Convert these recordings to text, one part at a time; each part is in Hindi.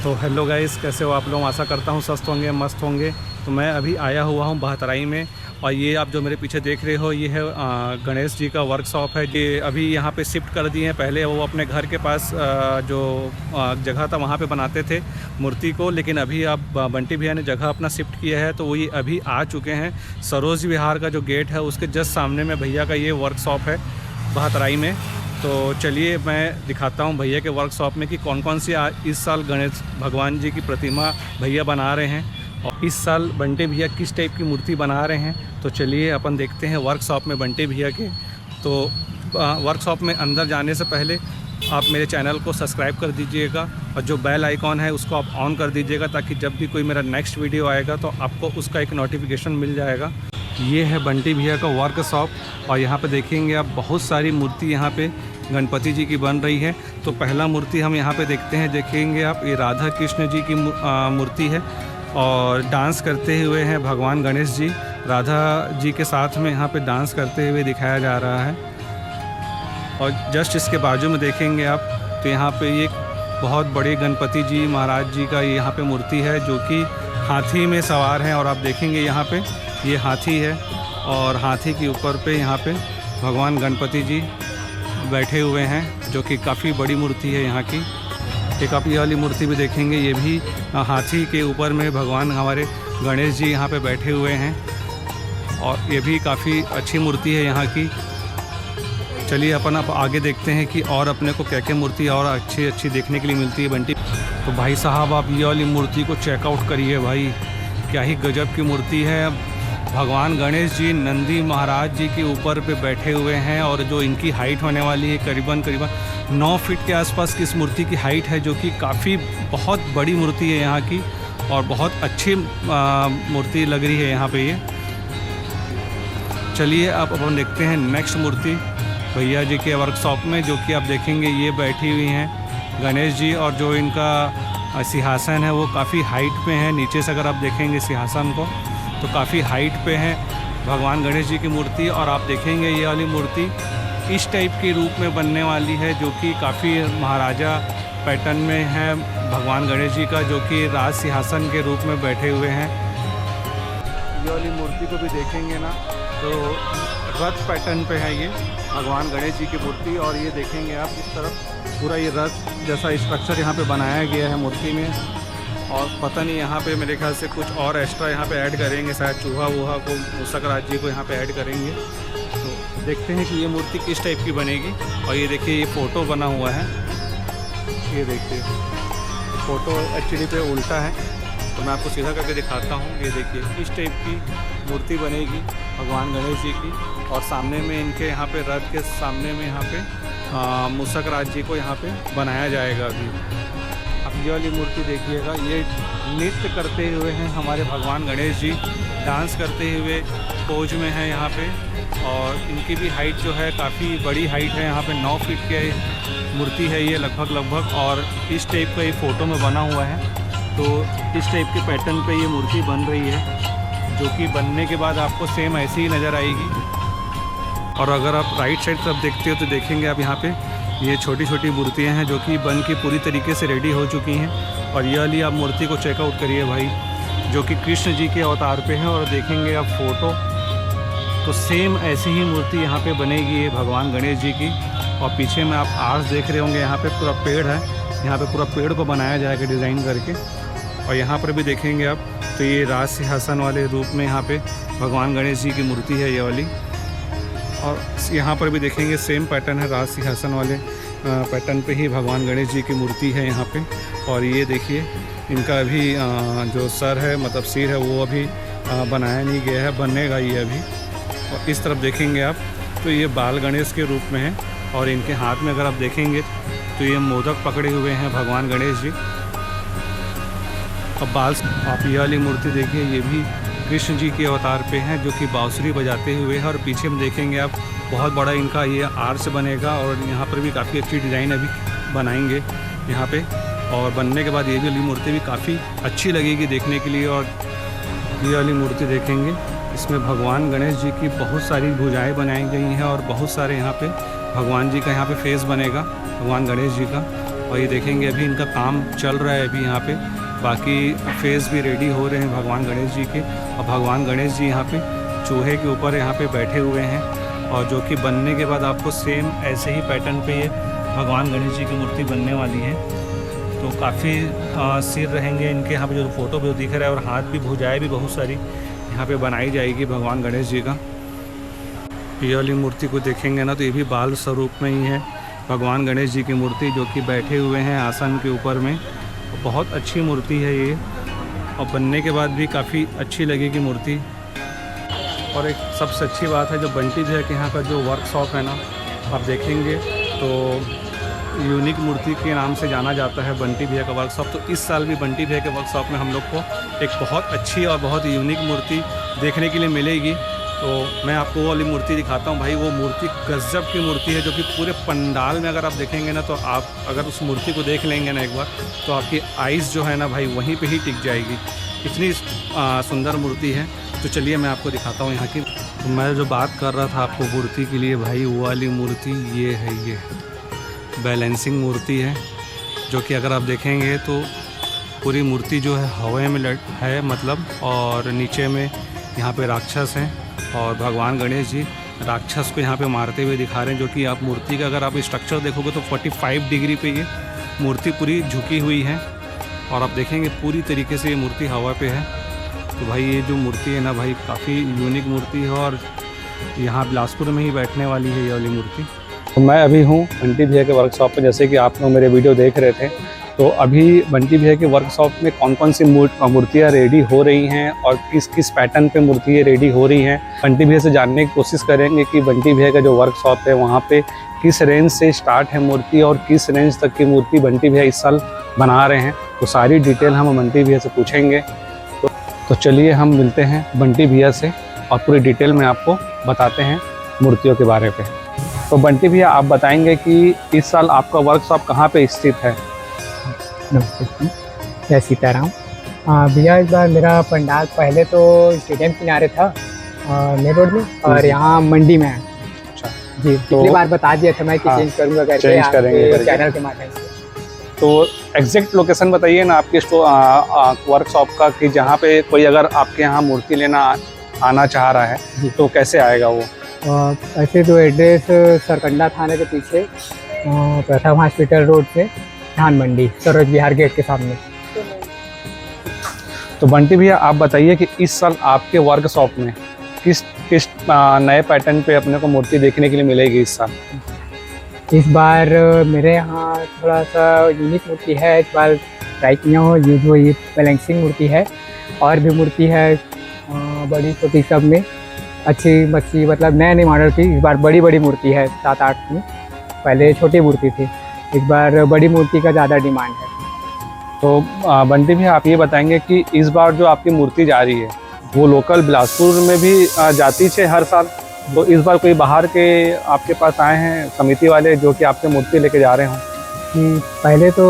तो हेलो गाइस, कैसे हो आप लोग। आशा करता हूँ स्वस्थ होंगे, मस्त होंगे। तो मैं अभी आया हुआ हूँ बहतराई में, और ये आप जो मेरे पीछे देख रहे हो ये है गणेश जी का वर्कशॉप है। ये अभी यहाँ पे शिफ्ट कर दिए हैं। पहले वो अपने घर के पास जो जगह था वहाँ पे बनाते थे मूर्ति को, लेकिन अभी अब बंटी भैया ने जगह अपना शिफ्ट किया है। तो वो ये अभी आ चुके हैं। सरोज विहार का जो गेट है उसके जस्ट सामने में भैया का ये वर्कशॉप है बहतराई में। तो चलिए मैं दिखाता हूँ भैया के वर्कशॉप में कि कौन कौन सी इस साल गणेश भगवान जी की प्रतिमा भैया बना रहे हैं, और इस साल बंटी भैया किस टाइप की मूर्ति बना रहे हैं। तो चलिए अपन देखते हैं वर्कशॉप में बंटी भैया के। तो वर्कशॉप में अंदर जाने से पहले आप मेरे चैनल को सब्सक्राइब कर दीजिएगा, और जो बेल आइकॉन है उसको आप ऑन कर दीजिएगा, ताकि जब भी कोई मेरा नेक्स्ट वीडियो आएगा तो आपको उसका एक नोटिफिकेशन मिल जाएगा। ये है बंटी भैया का वर्कशॉप, और यहाँ पे देखेंगे आप बहुत सारी मूर्ति यहाँ पे गणपति जी की बन रही है। तो पहला मूर्ति हम यहाँ पे देखते हैं, देखेंगे आप, ये राधा कृष्ण जी की मूर्ति है, और डांस करते हुए हैं भगवान गणेश जी राधा जी के साथ में यहाँ पे डांस करते हुए दिखाया जा रहा है। और जस्ट इसके बाजू में देखेंगे आप तो यहाँ पे एक बहुत बड़े गणपति जी महाराज जी का यहाँ पे मूर्ति है, जो कि हाथी में सवार हैं। और आप देखेंगे यहाँ पे ये हाथी है, और हाथी के ऊपर पे यहाँ पे भगवान गणपति जी बैठे हुए हैं, जो कि काफ़ी बड़ी मूर्ति है यहाँ की। एक आप ये वाली मूर्ति भी देखेंगे, ये भी हाथी के ऊपर में भगवान हमारे गणेश जी यहाँ पे बैठे हुए हैं, और ये भी काफ़ी अच्छी मूर्ति है यहाँ की। चलिए अपन आप आगे देखते हैं कि और अपने को क्या क्या मूर्ति और अच्छी अच्छी देखने के लिए मिलती है बंटी। तो भाई साहब आप ये वाली मूर्ति को चेकआउट करिए भाई, क्या ही गजब की मूर्ति है। भगवान गणेश जी नंदी महाराज जी के ऊपर पे बैठे हुए हैं, और जो इनकी हाइट होने वाली है करीबन 9 फीट के आसपास की इस मूर्ति की हाइट है, जो कि काफ़ी बहुत बड़ी मूर्ति है यहाँ की, और बहुत अच्छी मूर्ति लग रही है यहाँ पे ये। चलिए अब अपन देखते हैं नेक्स्ट मूर्ति भैया जी के वर्कशॉप में, जो कि आप देखेंगे ये बैठी हुई हैं गणेश जी, और जो इनका सिंहासन है वो काफ़ी हाइट पे है। नीचे से अगर आप देखेंगे सिंहासन को तो काफ़ी हाइट पे है भगवान गणेश जी की मूर्ति। और आप देखेंगे ये वाली मूर्ति इस टाइप के रूप में बनने वाली है, जो कि काफ़ी महाराजा पैटर्न में है भगवान गणेश जी का, जो कि राज सिंहासन के रूप में बैठे हुए हैं। ये वाली मूर्ति को भी देखेंगे ना तो रथ पैटर्न पे है ये भगवान गणेश जी की मूर्ति। और ये देखेंगे आप इस तरफ पूरा ये रथ जैसा स्ट्रक्चर यहाँ पे बनाया गया है मूर्ति में। और पता नहीं यहाँ पे मेरे ख्याल से कुछ और एक्स्ट्रा यहाँ पे ऐड करेंगे, शायद चूहा वूहा को, मूषक राज जी को यहाँ पे ऐड करेंगे। तो देखते हैं कि ये मूर्ति किस टाइप की बनेगी। और ये देखिए ये फ़ोटो बना हुआ है, ये देखिए फ़ोटो एक्चुअली पे उल्टा है, तो मैं आपको सीधा करके दिखाता हूँ। ये देखिए इस टाइप की मूर्ति बनेगी भगवान गणेश जी की, और सामने में इनके यहाँ पे रथ के सामने में यहाँ पे मूषक राज जी को यहाँ पे बनाया जाएगा अभी। अब ये वाली मूर्ति देखिएगा, ये नृत्य करते हुए हैं हमारे भगवान गणेश जी, डांस करते हुए पोज में है यहाँ पे। और इनकी भी हाइट जो है काफ़ी बड़ी हाइट है, यहाँ पे 9 फीट के मूर्ति है ये लगभग। और इस टाइप का ये फ़ोटो में बना हुआ है, तो इस टाइप के पैटर्न पे ये मूर्ति बन रही है, जो कि बनने के बाद आपको सेम ऐसी ही नज़र आएगी। और अगर आप राइट साइड तरफ देखते हो तो देखेंगे आप यहाँ पे ये छोटी छोटी मूर्तियाँ हैं, जो कि बन के पूरी तरीके से रेडी हो चुकी हैं। और ये वाली आप मूर्ति को चेकआउट करिए भाई, जो कि कृष्ण जी के अवतार पे है। और देखेंगे आप फ़ोटो तो सेम ऐसी ही मूर्ति यहाँ पे बनेगी ये भगवान गणेश जी की। और पीछे में आप आर्स देख रहे होंगे, यहाँ पे पूरा पेड़ है, यहाँ पे पूरा पेड़ को बनाया जाएगा डिज़ाइन करके। और यहाँ पर भी देखेंगे आप तो ये राज सिंहासन वाले रूप में यहाँ पे भगवान गणेश जी की मूर्ति है ये वाली। और यहाँ पर भी देखेंगे सेम पैटर्न है, राज सिंहासन वाले पैटर्न पे ही भगवान गणेश जी की मूर्ति है यहाँ पे। और ये देखिए इनका अभी जो सर है, मतलब सिर है, वो अभी बनाया नहीं गया है, बनेगा ये अभी। और इस तरफ देखेंगे आप तो ये बाल गणेश के रूप में है, और इनके हाथ में अगर आप देखेंगे तो ये मोदक पकड़े हुए हैं भगवान गणेश जी। अब बाल आप ये वाली मूर्ति देखिए, ये भी कृष्ण जी के अवतार पे हैं, जो कि बांसुरी बजाते हुए हैं। और पीछे में देखेंगे आप बहुत बड़ा इनका ये आर्च बनेगा, और यहाँ पर भी काफ़ी अच्छी डिज़ाइन अभी बनाएंगे यहाँ पे। और बनने के बाद ये वाली मूर्ति भी काफ़ी अच्छी लगेगी देखने के लिए। और ये वाली मूर्ति देखेंगे, इसमें भगवान गणेश जी की बहुत सारी भुजाएँ बनाई गई हैं, और बहुत सारे यहाँ पे भगवान जी का यहाँ पे फेस बनेगा भगवान गणेश जी का। और ये देखेंगे अभी इनका काम चल रहा है अभी यहाँ पे। बाकी फेस भी रेडी हो रहे हैं भगवान गणेश जी के, और भगवान गणेश जी यहाँ पे चूहे के ऊपर यहाँ पे बैठे हुए हैं, और जो कि बनने के बाद आपको सेम ऐसे ही पैटर्न पे ये भगवान गणेश जी की मूर्ति बनने वाली है। तो काफ़ी सिर रहेंगे इनके यहाँ पे, जो फोटो भी दिख रहा है, और हाथ भी भुजाएं भी बहुत सारी यहाँ पे बनाई जाएगी भगवान गणेश जी का। ये वाली मूर्ति को देखेंगे ना तो ये भी बाल स्वरूप में ही है भगवान गणेश जी की मूर्ति, जो कि बैठे हुए हैं आसन के ऊपर में। बहुत अच्छी मूर्ति है ये, और बनने के बाद भी काफ़ी अच्छी लगेगी मूर्ति। और एक सबसे अच्छी बात है, जो बंटी भैया के यहाँ का जो वर्कशॉप है ना, आप देखेंगे तो यूनिक मूर्ति के नाम से जाना जाता है बंटी भैया का वर्कशॉप। तो इस साल भी बंटी भैया के वर्कशॉप में हम लोग को एक बहुत अच्छी और बहुत यूनिक मूर्ति देखने के लिए मिलेगी। तो मैं आपको वो वाली मूर्ति दिखाता हूँ भाई। वो मूर्ति गजब की मूर्ति है, जो कि पूरे पंडाल में अगर आप देखेंगे ना, तो आप अगर उस मूर्ति को देख लेंगे ना एक बार, तो आपकी आइज़ जो है ना भाई वहीं पे ही टिक जाएगी। इतनी सुंदर मूर्ति है। तो चलिए मैं आपको दिखाता हूँ यहाँ की। तो मैं जो बात कर रहा था आपको मूर्ति के लिए भाई, वो वाली मूर्ति ये है, ये बैलेंसिंग मूर्ति है, जो कि अगर आप देखेंगे तो पूरी मूर्ति जो है हवा में है मतलब, और नीचे में यहाँ पे राक्षस हैं, और भगवान गणेश जी राक्षस को यहाँ पे मारते हुए दिखा रहे हैं। जो कि आप मूर्ति का अगर आप स्ट्रक्चर देखोगे तो 45 डिग्री पे ये मूर्ति पूरी झुकी हुई है, और आप देखेंगे पूरी तरीके से ये मूर्ति हवा पे है। तो भाई ये जो मूर्ति है ना भाई, काफ़ी यूनिक मूर्ति है, और यहाँ बिलासपुर में ही बैठने वाली है ये वाली मूर्ति। तो मैं अभी हूँ बंटी भैया के वर्कशॉप पे, जैसे कि आप लोग मेरे वीडियो देख रहे थे। तो अभी बंटी भैया के वर्कशॉप में कौन कौन सी मूर्तियाँ रेडी हो रही हैं, और किस किस पैटर्न पे मूर्तियाँ रेडी हो रही हैं, बंटी भैया से जानने की कोशिश करेंगे कि बंटी भैया का जो वर्कशॉप है वहाँ पे किस रेंज से स्टार्ट है मूर्ति, और किस रेंज तक की मूर्ति बंटी भैया इस साल बना रहे हैं। तो सारी डिटेल हम बंटी भैया से पूछेंगे। तो चलिए हम मिलते हैं बंटी भैया से, और पूरी डिटेल में आपको बताते हैं मूर्तियों के बारे में। तो बंटी भैया आप बताएंगे कि इस साल आपका वर्कशॉप कहाँ पे स्थित है? नमस्ते, जय सीताराम। भैया इस बार मेरा पंडाल पहले तो स्टेडियम किनारे था मेन रोड में, और यहाँ मंडी में है। अच्छा जी, पिछली बार बता दिया था मैं कि चेंज करूँगा करके, चेंज करेंगे चैनल के माध्यम से। तो एग्जैक्ट लोकेशन बताइए ना आपके वर्कशॉप का, कि जहाँ पे कोई अगर आपके यहाँ मूर्ति लेना आना चाह रहा है तो कैसे आएगा वो? ऐसे तो एड्रेस सरकंडा थाने के पीछे प्रथम हॉस्पिटल रोड से धान मंडी, सरोज विहार गेट के सामने। तो बंटी भैया आप बताइए कि इस साल आपके वर्कशॉप में किस किस नए पैटर्न पे अपने को मूर्ति देखने के लिए मिलेगी इस साल? इस बार मेरे यहाँ थोड़ा सा यूनिक मूर्ति है। इस बार ट्राई किया हो ये बैलेंसिंग मूर्ति है, और भी मूर्ति है बड़ी छोटी सब में, अच्छी मच्छी मतलब नए नए मॉडल की। इस बार बड़ी बड़ी मूर्ति है 7-8 में, पहले छोटी मूर्ति थी, इस बार बड़ी मूर्ति का ज़्यादा डिमांड है। तो बंटी भैया आप ये बताएंगे कि इस बार जो आपकी मूर्ति जा रही है वो लोकल बिलासपुर में भी जाती है हर साल? तो इस बार कोई बाहर के आपके पास आए हैं समिति वाले जो कि आपके मूर्ति लेके जा रहे हों? पहले तो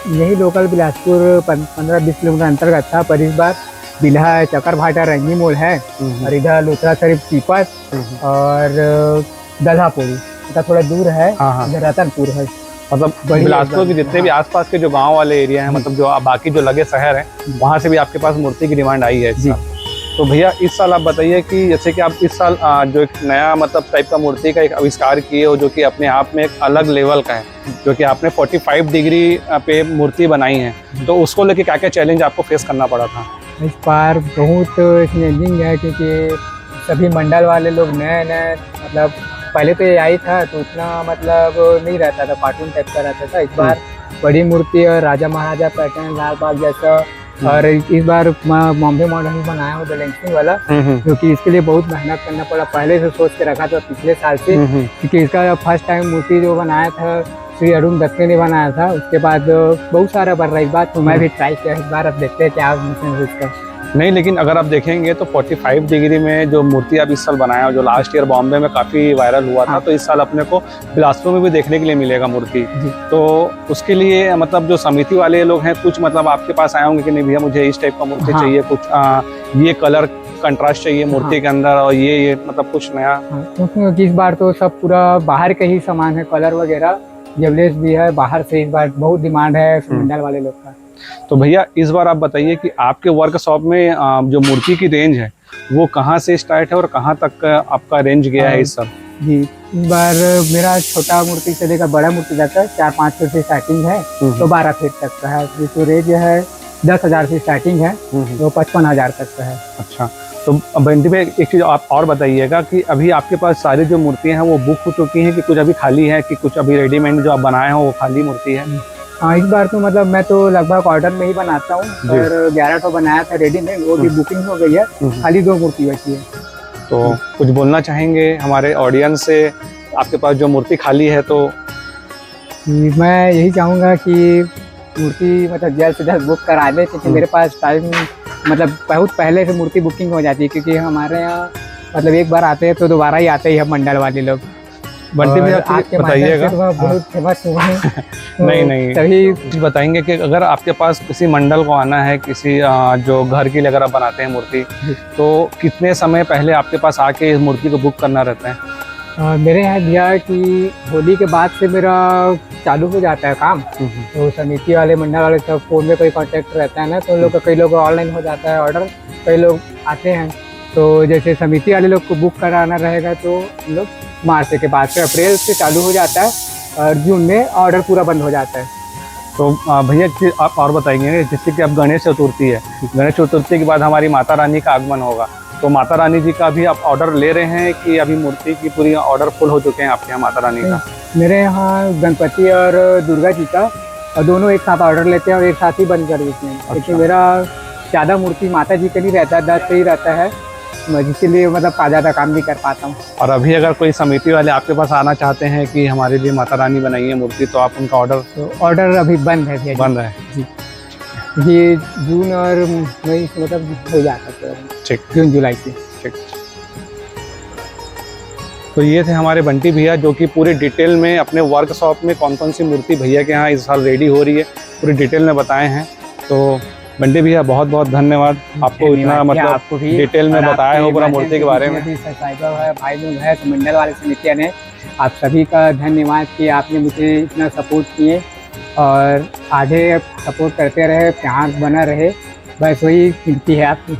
यही लोकल बिलासपुर 15-20 किलोमीटर अंतर्गत था, पर इस बार बिल्हा चकरभाटा रंगी मोड़ है, और इधर लोथरा शरीफ सीपत और दल्हापुर, इतना थोड़ा दूर है। इधर रतनपुर है। मतलब बिलासपुर के जितने भी आसपास के जो गांव वाले एरिया हैं, मतलब जो बाकी जो लगे शहर हैं, वहाँ से भी आपके पास मूर्ति की डिमांड आई है जी। तो भैया इस साल आप बताइए कि जैसे कि आप इस साल जो एक नया मतलब टाइप का मूर्ति का एक आविष्कार किए हो, जो कि अपने आप में एक अलग लेवल का है, जो कि आपने 45 डिग्री पे मूर्ति बनाई है, तो उसको लेके क्या क्या चैलेंज आपको फेस करना पड़ा था? इस बार बहुत चैलेंजिंग है, क्योंकि सभी मंडल वाले लोग नए नए, मतलब पहले तो ये आई था तो उतना मतलब नहीं रहता था, कार्टून टाइप का रहता था। इस बार बड़ी मूर्ति और राजा महाराजा पैटर्न, लाल बाग जैसा, और इस बार बॉम्बे मॉडल ही बनाया हूँ बैलेंसिंग वाला, क्योंकि इसके लिए बहुत मेहनत करना पड़ा। पहले से सोच के रखा था पिछले साल से, क्योंकि इसका फर्स्ट टाइम मूर्ति जो बनाया था श्री अरुण दत्त ने बनाया था, उसके बाद बहुत सारा बन रहा। इस बार तो मैं भी ट्राई किया, इस बार अब देखते हैं क्या इसका। नहीं, लेकिन अगर आप देखेंगे तो 45 डिग्री में जो मूर्ति आप इस साल बनाया हो, जो लास्ट ईयर बॉम्बे में काफ़ी वायरल हुआ था, तो इस साल अपने को बिलासपुर में भी देखने के लिए मिलेगा मूर्ति। तो उसके लिए मतलब जो समिति वाले लोग हैं, कुछ मतलब आपके पास आए होंगे कि नहीं भैया मुझे इस टाइप का मूर्ति चाहिए, कुछ ये कलर कंट्रास्ट चाहिए मूर्ति के अंदर, और ये मतलब कुछ नया। क्योंकि इस बार तो सब पूरा बाहर के ही सामान है, कलर वगैरह जेवलेस भी है बाहर से। इस बार बहुत डिमांड है मंडल वाले लोग का। तो भैया इस बार आप बताइए कि आपके वर्कशॉप में जो मूर्ति की रेंज है वो कहाँ से स्टार्ट है और कहाँ तक का आपका रेंज गया है इस सब? जी, इस बार मेरा छोटा मूर्ति से लेकर बड़ा मूर्ति तक है 4-5 फीट से स्टार्टिंग है, तो 12 फीट तक का है। तो रेंज है 10,000 से स्टार्टिंग है, तो 55,000 तक का है। अच्छा, तो बंटी भाई एक चीज़ आप और बताइएगा कि अभी आपके पास सारी जो मूर्तियाँ हैं वो बुक हो चुकी हैं कि कुछ अभी खाली है, कि कुछ अभी रेडीमेड जो आप बनाए हो वो खाली मूर्ति है? हाँ, इस बार तो मतलब मैं तो लगभग ऑर्डर में ही बनाता हूँ, और 11 तो बनाया था रेडीमेड, वो भी बुकिंग हो गई है, खाली 2 मूर्ति बची है। तो कुछ बोलना चाहेंगे हमारे ऑडियंस से, आपके पास जो मूर्ति खाली है? तो मैं यही चाहूँगा कि मूर्ति मतलब जल्द से जल्द बुक करा दे, क्योंकि मेरे पास टाइम मतलब बहुत पहले से मूर्ति बुकिंग हो जाती है, क्योंकि हमारे यहाँ मतलब एक बार आते हैं तो दोबारा ही आते हैं मंडल वाले लोग। बंटी भी आपके बताइएगा, बहुत फेमस हुए हैं। नहीं तभी कुछ बताएंगे कि अगर आपके पास किसी मंडल को आना है, किसी जो घर के लिए अगर आप बनाते हैं मूर्ति, तो कितने समय पहले आपके पास आके इस मूर्ति को बुक करना रहता है? मेरे यहाँ दिया कि होली के बाद से मेरा चालू हो जाता है काम, तो समिति वाले मंडल वाले सब फोन में कोई कांटेक्ट रहता है ना, तो लोग कई लोग ऑनलाइन हो जाता है ऑर्डर, कई लोग आते हैं। तो जैसे समिति वाले लोग को बुक कराना रहेगा तो हम लोग मार्च के बाद से, अप्रैल से चालू हो जाता है, और जून में ऑर्डर पूरा बंद हो जाता है। तो भैया आप और बताएंगे, जैसे कि अब गणेश चतुर्थी है, गणेश चतुर्थी के बाद हमारी माता रानी का आगमन होगा, तो माता रानी जी का भी आप ऑर्डर ले रहे हैं कि अभी मूर्ति की पूरी ऑर्डर फुल हो चुके हैं आपके यहाँ माता रानी का? मेरे यहाँ गणपति और दुर्गा जी का और दोनों एक साथ ऑर्डर लेते हैं और एक साथ ही बंद कर देते हैं। क्योंकि मेरा ज़्यादा मूर्ति माता जी का नहीं रहता, 10 से ही रहता है, जिसके लिए मतलब ज़्यादा काम नहीं कर पाता हूँ। और अभी अगर कोई समिति वाले आपके पास आना चाहते हैं कि हमारे लिए माता रानी बनाइए मूर्ति, तो आप उनका ऑर्डर अभी बंद है भैया, बंद है जी। ये जून और मई मतलब हो जाता है, ठीक, जून जुलाई से। ठीक। तो ये थे हमारे बंटी भैया, जो कि पूरे डिटेल में अपने वर्कशॉप में कौन कौन सी मूर्ति भैया के यहाँ इस साल रेडी हो रही है पूरी डिटेल में बताए हैं। तो बंटी भैया बहुत बहुत धन्यवाद, आपको इतना मतलब आपको भी डिटेल में बताया हो पूरा मूर्ति के बारे में। सब्सक्राइबर है, भाई लोग है, मंडल वाले समितियाँ ने, आप सभी का धन्यवाद कि आपने मुझे इतना सपोर्ट किए, और आगे सपोर्ट करते रहे, प्यार बना रहे, बस वही मिलती है आपकी।